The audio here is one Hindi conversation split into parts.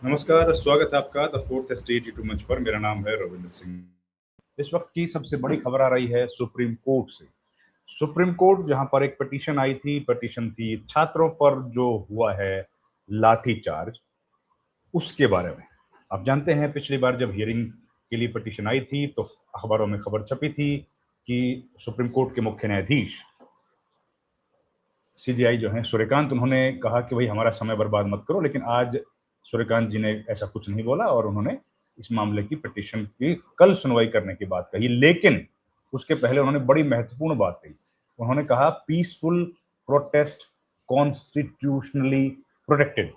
नमस्कार, स्वागत है आपका द फोर्थ स्टेट यूट्यूब मंच पर। मेरा नाम है रविंद्र सिंह। इस वक्त की सबसे बड़ी खबर आ रही है सुप्रीम कोर्ट से। सुप्रीम कोर्ट जहां पर एक पिटीशन आई थी, पिटीशन थी छात्रों पर जो हुआ है लाठीचार्ज, उसके बारे में। आप जानते हैं पिछली बार जब हियरिंग के लिए पिटीशन आई थी तो अखबारों में खबर छपी थी कि सुप्रीम कोर्ट के मुख्य न्यायाधीश सीजेआई जो हैं सूर्यकांत, उन्होंने कहा कि भाई हमारा समय बर्बाद मत करो। लेकिन आज सूर्यकांत जी ने ऐसा कुछ नहीं बोला और उन्होंने इस मामले की पिटीशन की कल सुनवाई करने की बात कही। लेकिन उसके पहले उन्होंने बड़ी महत्वपूर्ण बात कही। उन्होंने कहा peaceful protest constitutionally protected,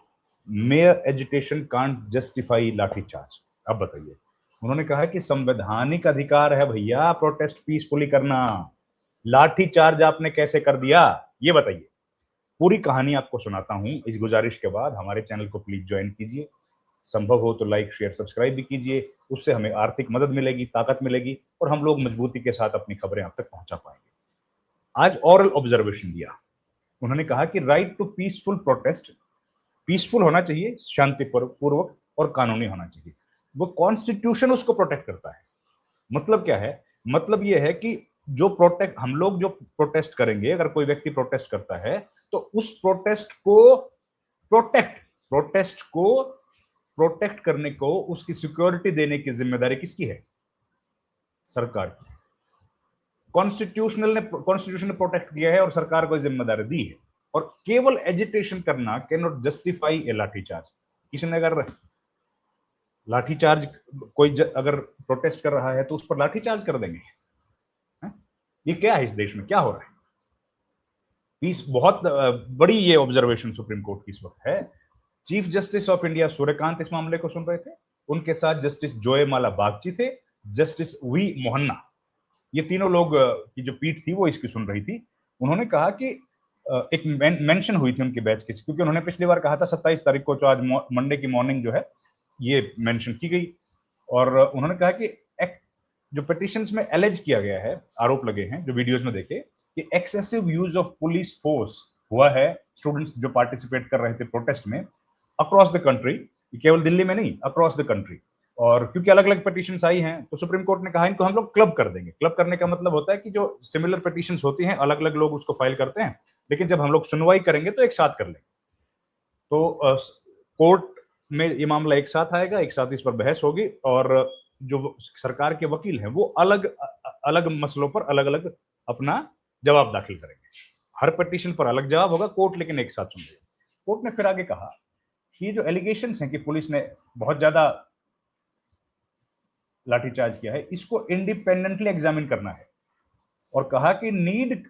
mere agitation can't justify lathicharge. अब बताइए, उन्होंने कहा कि संवैधानिक अधिकार है भैया प्रोटेस्ट पीसफुली करना, लाठीचार्ज आपने कैसे कर दिया ये बताइए। पूरी कहानी आपको सुनाता हूं इस गुजारिश के बाद। हमारे चैनल को प्लीज ज्वाइन कीजिए, संभव हो तो लाइक शेयर सब्सक्राइब भी कीजिए। उससे हमें आर्थिक मदद मिलेगी, ताकत मिलेगी और हम लोग मजबूती के साथ अपनी खबरें आप तक पहुंचा पाएंगे। आज ऑरल ऑब्जर्वेशन दिया। उन्होंने कहा कि right to peaceful protest, peaceful होना चाहिए, शांतिपूर्वक और कानूनी होना चाहिए। वो कॉन्स्टिट्यूशन उसको प्रोटेक्ट करता है। मतलब क्या है? मतलब ये है कि जो प्रोटेक्ट हम लोग जो प्रोटेस्ट करेंगे, अगर कोई व्यक्ति प्रोटेस्ट करता है तो उस प्रोटेक्ट प्रोटेस्ट को प्रोटेक्ट करने को, उसकी सिक्योरिटी देने की जिम्मेदारी किसकी है? सरकार की। कॉन्स्टिट्यूशन ने प्रोटेक्ट किया है और सरकार को जिम्मेदारी दी है। और केवल एजिटेशन करना कैन नॉट जस्टिफाई ए लाठीचार्ज। किसी ने अगर लाठीचार्ज अगर प्रोटेस्ट कर रहा है तो उस पर लाठीचार्ज कर देंगे? ये क्या है? इस देश में क्या हो रहा है? इस बहुत बड़ी ये ऑब्जर्वेशन सुप्रीम कोर्ट की इस वक्त है। Chief justice of India Suryakant इस मामले को सुन रहे थे। उनके साथ जस्टिस जोयमाला बागची थे, जस्टिस वी मोहन्ना, ये तीनों लोग की जो पीठ थी वो इसकी सुन रही थी। उन्होंने कहा कि एक मेंशन हुई थी उनके बैच की, क्योंकि उन्होंने पिछली बार कहा था 27 तारीख को, तो आज मंडे की मॉर्निंग जो है ये मेंशन की गई। और उन्होंने कहा कि जो पिटिशंस में एलेज किया गया है, आरोप लगे हैं जो वीडियोज में देखे, कि excessive use of police force हुआ है स्टूडेंट्स जो पार्टिसिपेट कर रहे थे प्रोटेस्ट में अक्रॉस द कंट्री, केवल दिल्ली में नहीं, अक्रॉस द कंट्री। और क्योंकि अलग अलग पिटिशंस आई हैं तो सुप्रीम कोर्ट ने कहा इनको हम लोग क्लब कर देंगे। क्लब करने का मतलब होता है कि जो सिमिलर पिटिशंस होती हैं अलग अलग लोग उसको फाइल करते हैं, लेकिन जब हम लोग सुनवाई करेंगे तो एक साथ कर लेंगे। तो कोर्ट में ये मामला एक साथ आएगा, एक साथ इस पर बहस होगी और जो सरकार के वकील हैं वो अलग अलग मसलों पर अलग अलग अपना जवाब दाखिल करेंगे। हर पिटीशन पर अलग जवाब होगा, कोर्ट लेकिन एक साथ सुन लेगा। कोर्ट ने फिर आगे कहा कि जो एलिगेशंस हैं कि पुलिस ने बहुत ज्यादा लाठीचार्ज किया है, इसको इंडिपेंडेंटली एग्जामिन करना है। और कहा कि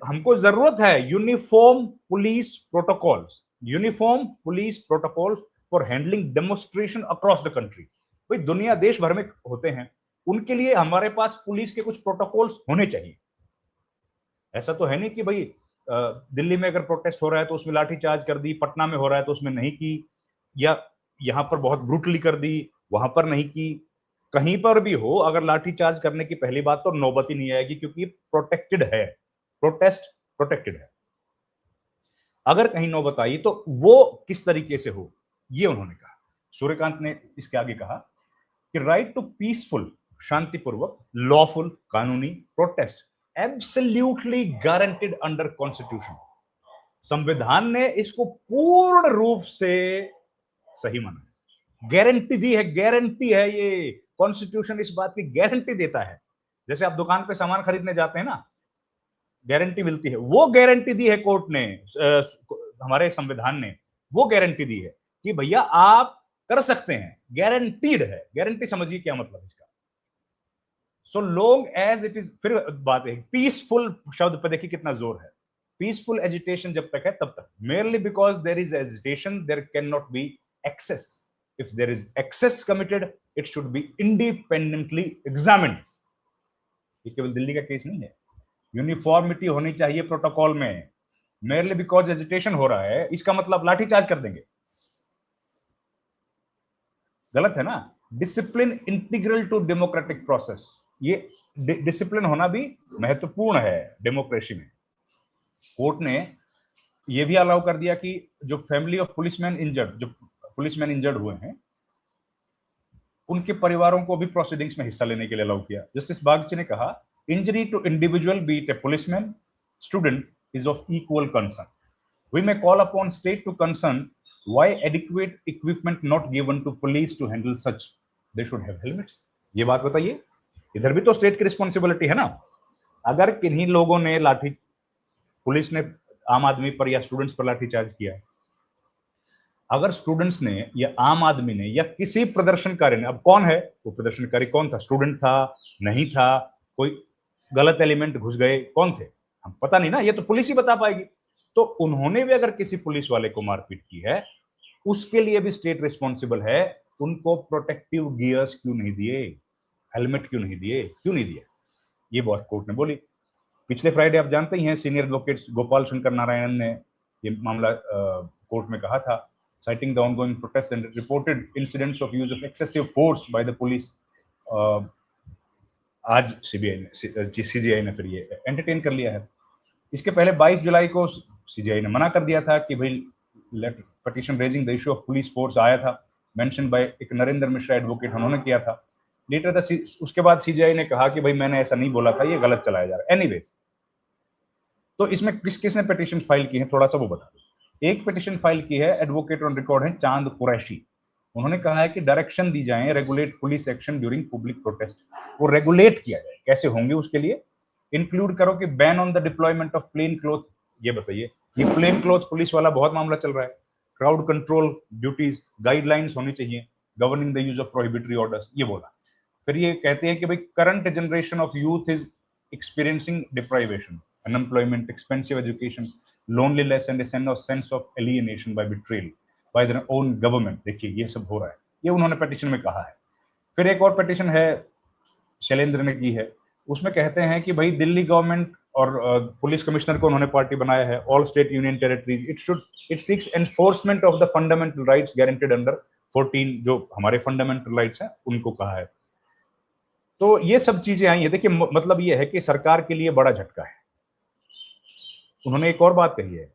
हमको जरूरत है uniform police protocols, uniform police protocol for handling demonstration across the country. भाई दुनिया देश भर में होते हैं, उनके लिए हमारे पास पुलिस के कुछ प्रोटोकॉल्स होने चाहिए। ऐसा तो है नहीं कि भाई दिल्ली में अगर प्रोटेस्ट हो रहा है तो उसमें लाठीचार्ज कर दी, पटना में हो रहा है तो उसमें नहीं की, या यहां पर बहुत ब्रूटली कर दी वहां पर नहीं की। कहीं पर भी हो, अगर लाठीचार्ज करने की पहली बात तो नौबत ही नहीं आएगी, क्योंकि प्रोटेक्टेड है, प्रोटेस्ट प्रोटेक्टेड है। अगर कहीं नौबत आई तो वो किस तरीके से हो, ये उन्होंने कहा। सूर्यकांत ने इसके आगे कहा कि राइट टू पीसफुल, शांतिपूर्वक, लॉफुल, कानूनी protest absolutely guaranteed under constitution. संविधान ने इसको पूर्ण रूप से सही माना है, गारंटी दी है, गारंटी है। ये कॉन्स्टिट्यूशन इस बात की गारंटी देता है। जैसे आप दुकान पे सामान खरीदने जाते हैं ना, गारंटी मिलती है, वो गारंटी दी है कोर्ट ने, हमारे संविधान ने वो गारंटी दी है कि भैया आप कर सकते हैं, गारंटीड है। गारंटी समझिए क्या मतलब इसका। So long as it is, फिर बात है पीसफुल शब्द पर देखिए कितना जोर है। पीसफुल एजिटेशन जब तक है तब तक, merely because there is agitation there can not be excess. If there is excess committed it should be independently examined. ये केवल दिल्ली का केस नहीं है, यूनिफॉर्मिटी होनी चाहिए प्रोटोकॉल में। मेयरली बिकॉज एजिटेशन हो रहा है इसका मतलब लाठीचार्ज कर देंगे, गलत है ना। Discipline integral to democratic process, ये डिसिप्लिन होना भी महत्वपूर्ण है डेमोक्रेसी में। कोर्ट ने यह भी अलाउ कर दिया कि जो फैमिली ऑफ पुलिसमैन इंजर्ड, जो पुलिसमैन इंजर्ड हुए हैं, उनके परिवारों को भी प्रोसीडिंग्स में हिस्सा लेने के लिए अलाउ किया। जस्टिस बागची ने कहा, injury to individual be it a policeman, student is of equal concern. We may call upon state to concern why adequate equipment not given to police to handle such, they should have helmets। ये बात बताइए, इधर भी तो स्टेट की रिस्पॉन्सिबिलिटी है ना। अगर किन्हीं लोगों ने लाठी, पुलिस ने आम आदमी पर या स्टूडेंट्स पर लाठीचार्ज किया, अगर स्टूडेंट्स ने या आम आदमी ने या किसी प्रदर्शनकारी ने, अब कौन है वो प्रदर्शनकारी, कौन था, स्टूडेंट था, नहीं था, कोई गलत एलिमेंट घुस गए, कौन थे, हम पता नहीं ना, ये तो पुलिस ही बता पाएगी। तो उन्होंने भी अगर किसी पुलिस वाले को मारपीट की है, उसके लिए भी स्टेट रिस्पॉन्सिबल है। उनको प्रोटेक्टिव गियर्स क्यों नहीं दिए, हेलमेट क्यों नहीं दिए, क्यों नहीं दिए, ये बात कोर्ट ने बोली। पिछले फ्राइडे आप जानते ही हैं, सीनियर एडवोकेट गोपाल शंकर नारायण ने ये मामला कोर्ट में कहा था, citing the ongoing protests and reported incidents of use of excessive force by the police। आज सीजीआई ने फिर ये एंटरटेन कर लिया है। इसके पहले 22 जुलाई को सीजीआई ने मना कर दिया था कि भाई petition raising the issue of police force आया था, मेंशन बाय एक नरेंद्र मिश्रा एडवोकेट, उन्होंने किया था। लेटर उसके बाद सीजीआई ने कहा कि भाई मैंने ऐसा नहीं बोला था, ये गलत चलाया जा रहा है। एनीवेज, तो इसमें किसने पिटीशन फाइल की है, थोड़ा सा वो बता दो। एक पिटीशन फाइल की है, एडवोकेट ऑन रिकॉर्ड है चांद कुरैशी। उन्होंने कहा है कि डायरेक्शन दी जाए regulate police action during public protest, वो रेगुलेट किया जाए, कैसे होंगे उसके लिए इंक्लूड करो कि ban on the deployment of plain cloth. ये बताइए, ये प्लेन क्लोथ पुलिस वाला बहुत मामला चल रहा है। क्राउड कंट्रोल ड्यूटीज, गाइडलाइंस होनी चाहिए governing the use of prohibitory orders, ये बोला। फिर ये कहते हैं कि भाई current generation of youth is experiencing deprivation, unemployment, expensive education, loneliness and a sense of alienation by betrayal by their own government। देखिए ये सब हो रहा है, ये उन्होंने पिटीशन में कहा है। फिर एक और पिटीशन है, शैलेंद्र ने की है, उसमें कहते हैं कि भाई दिल्ली गवर्नमेंट और पुलिस कमिश्नर को उन्होंने पार्टी बनाया है, all state union territories, it seeks enforcement of the fundamental rights guaranteed under 14, जो हमारे फंडामेंटल राइट्स हैं उनको कहा है। तो ये सब चीजें आई है। देखिए मतलब ये है कि सरकार के लिए बड़ा झटका है। उन्होंने एक और बात कही है,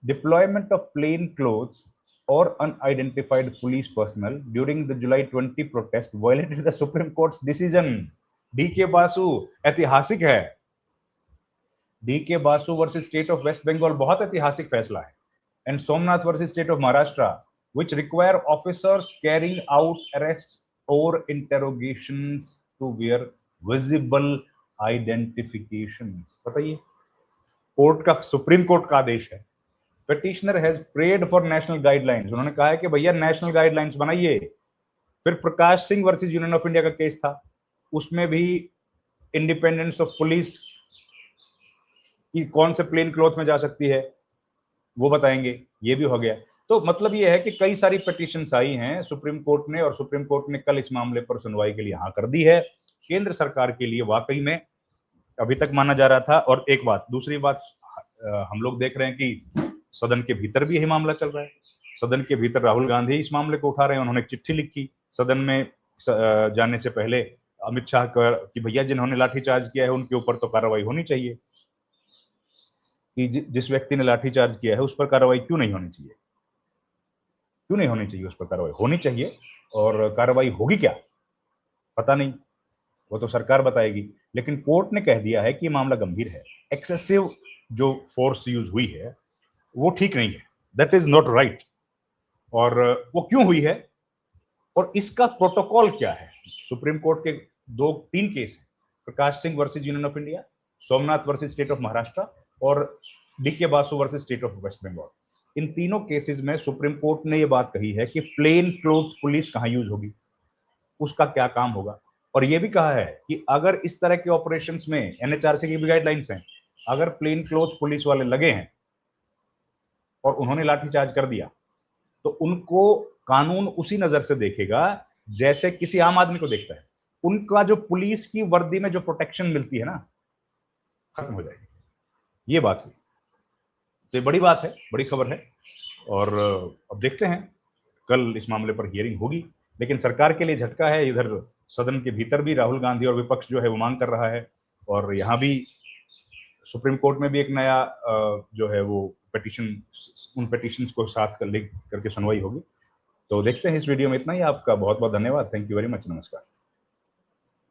डिप्लॉयमेंट ऑफ प्लेन क्लोथ्स और unidentified police personnel during the July 20 protest violated the supreme court's decision. D K Basu, ऐतिहासिक है, D K Basu versus state of West Bengal बहुत ऐतिहासिक फैसला है, and Somnath versus state of Maharashtra which require officers carrying out arrest और interrogations to wear visible identification. बताइए, कोर्ट का, सुप्रीम कोर्ट का आदेश है। Petitioner has prayed for national guidelines, उन्होंने कहा है कि भैया नेशनल गाइडलाइंस बनाइए। फिर Prakash Singh versus Union of India का केस था, उसमें भी इंडिपेंडेंस ऑफ पुलिस की कौन से प्लेन क्लॉथ में जा सकती है वो बताएंगे, ये भी हो गया। तो मतलब ये है कि कई सारी पिटीशंस आई हैं सुप्रीम कोर्ट ने, और सुप्रीम कोर्ट ने कल इस मामले पर सुनवाई के लिए हाँ कर दी है। केंद्र सरकार के लिए वाकई में अभी तक माना जा रहा था। और एक बात, दूसरी बात, हम लोग देख रहे हैं कि सदन के भीतर भी यही मामला चल रहा है। सदन के भीतर राहुल गांधी इस मामले को उठा रहे हैं। उन्होंने एक चिट्ठी लिखी सदन में जाने से पहले अमित शाह कि भैया जिन्होंने लाठीचार्ज किया है उनके ऊपर तो कार्रवाई होनी चाहिए, कि जिस व्यक्ति ने लाठीचार्ज किया है उस पर कार्रवाई क्यों नहीं होनी चाहिए, क्यों नहीं होनी चाहिए, उस पर कार्रवाई होनी चाहिए। और कार्रवाई होगी क्या पता नहीं, वो तो सरकार बताएगी। लेकिन कोर्ट ने कह दिया है कि मामला गंभीर है, एक्सेसिव जो फोर्स यूज हुई है वो ठीक नहीं है, दैट इज नॉट राइट। और वो क्यों हुई है और इसका प्रोटोकॉल क्या है। सुप्रीम कोर्ट के 2-3 केस हैं, Prakash Singh versus Union of India, Somnath versus state of Maharashtra और D K Basu versus state of West Bengal. इन तीनों केसेस में सुप्रीम कोर्ट ने यह बात कही है कि प्लेन क्लोथ पुलिस कहां यूज होगी, उसका क्या काम होगा। और यह भी कहा है कि अगर इस तरह के ऑपरेशंस में, एनएचआरसी की भी गाइडलाइंस हैं, अगर प्लेन क्लोथ पुलिस वाले लगे हैं और उन्होंने लाठीचार्ज कर दिया तो उनको कानून उसी नजर से देखेगा जैसे किसी आम आदमी को देखता है। उनका जो पुलिस की वर्दी में जो प्रोटेक्शन मिलती है ना, खत्म हो जाएगी। ये बात हुई, तो ये बड़ी बात है, बड़ी खबर है। और अब देखते हैं, कल इस मामले पर हियरिंग होगी। लेकिन सरकार के लिए झटका है, इधर सदन के भीतर भी राहुल गांधी और विपक्ष जो है वो मांग कर रहा है, और यहाँ भी सुप्रीम कोर्ट में भी एक नया जो है वो पिटीशन, उन पिटीशंस को साथ करके सुनवाई होगी। तो देखते हैं इस वीडियो में इतना ही। आपका बहुत बहुत धन्यवाद। Thank you very much. नमस्कार।